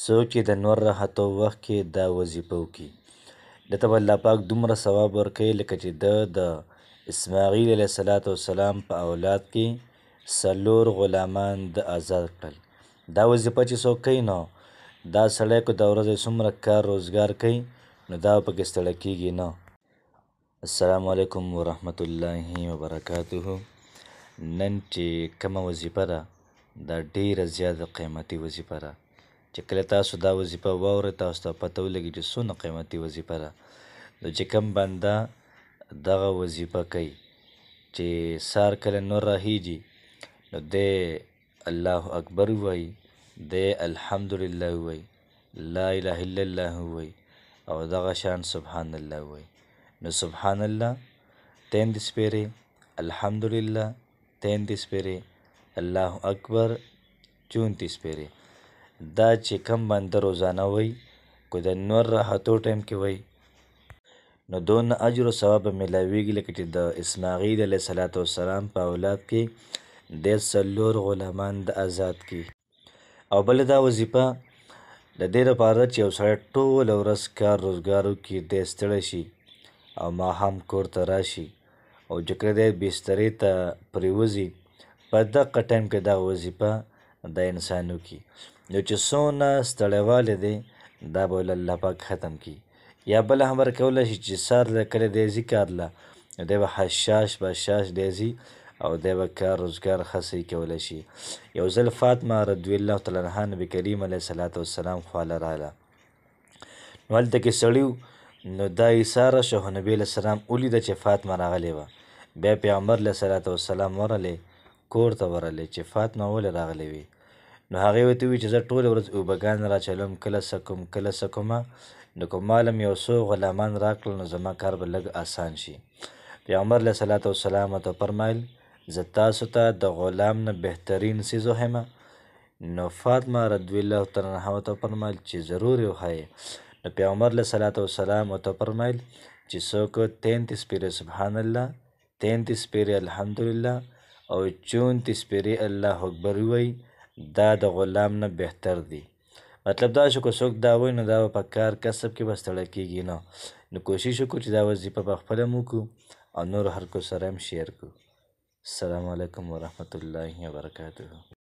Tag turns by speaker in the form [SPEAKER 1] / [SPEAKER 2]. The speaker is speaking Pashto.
[SPEAKER 1] څوک چې د نور راحتو وخت کې دا وظیفه وکړي دته به الله پاک دومره ثواب ورکوي لکه چې ده د اسماعیل علیه السلام په اولاد کې 4 غلامان د آزاد کړل. دا وظیفه چې څوک کوي نو دا سړی که د ورځې څومره کار روزګار کوي نو دا پکې ستړی کېږي نه. السلام علیکم ورحمت الله وبرکاته. نن چې کومه وظیفه ده دا ډیره زیاته قیمتي وظیفه ده چې کله تاسو دا وظیفه واورئ تاسو ته پته ولګي چې څومره قیمتي وظیفه ده. نو چې کوم بنده دغه وظیفه کوي چې سار کله نور راهیږي نو دی الله اکبر ووایي، دی الحمدلله ووایي، لا اله الا الله ووایي او دغه شان سبحان الله ووایي. نو سبحان الله 33 پیرې، الحمدلله 33 پیرې، الله اکبر 34 پیرې. دا چې کم بنده روزانه وایي که د نور راحتو ټایم کې وایي نو دونه اجر و ثواب به میلاویږي لکه چې د اسماعیل علیه السلام په اولاد کې د 4 غلامان د آزاد کړي. او بله دا وظیفه د دې لپاره چې یو سړی ټوله ورځ کار روزګار وکړي دی ستړی شي او ماښام کور ته راشي او چې کله دی بسترې ته پرېوځي په دغه ټایم کې دغه وظیفه د انسان وکړي نو چې څونه ستړیوالی دی دا به له الله پاک ختم کړي. یا بله خبره کولی شي چې سهار له کله دی ځي کار له نو دی به حشاش بشاش دی ځي او دی به کار روزګار ښه صحیح کولی شي. یو ځل فاطمه رضی الله تعالی عنها نبي کریم علیه السلام خواله راغله نو هلته کې سړي نو دا ایساره شو نبي علیه السلام ولیده چې فاطمه راغلې وه. بیا پیغمبر علیه السلام ورغلی کور ته ورغلی چې فاطمه ولې راغلې وي نو هغې ورته وویل چې زه ټوله ورځ اوبهګان راچلوم کله څه کوم کله څه کومه نو که ما له یو څو غلامان راکړل نو زما کار به لږ آسان شي. پیغمبر علیه السلام ورته وفرمیل زه تاسو ته د غلام نه بهترین څیز وښیم. نو فاطمه رضی الله تعالی عنها ورته وفرمیل چې ضرور یې وښایې. نو پیغمبر علیه السلام ورته وفرمیل چې څوک 33 پیرې سبحان الله، 33 پیرې الحمدلله او 34 پیرې الله اکبر ووایي دا د غلام نه بهتر دی. مطلب دا شو که څوک دا وایي نو دا به په کار کسب کې به ستړی کېږي نه. نو کوشش وکړو چې دا وظیفه په خپله هم وکړو او نور خلکو سره هم شیر کړو. السلام علیکم ورحمت الله وبرکاته.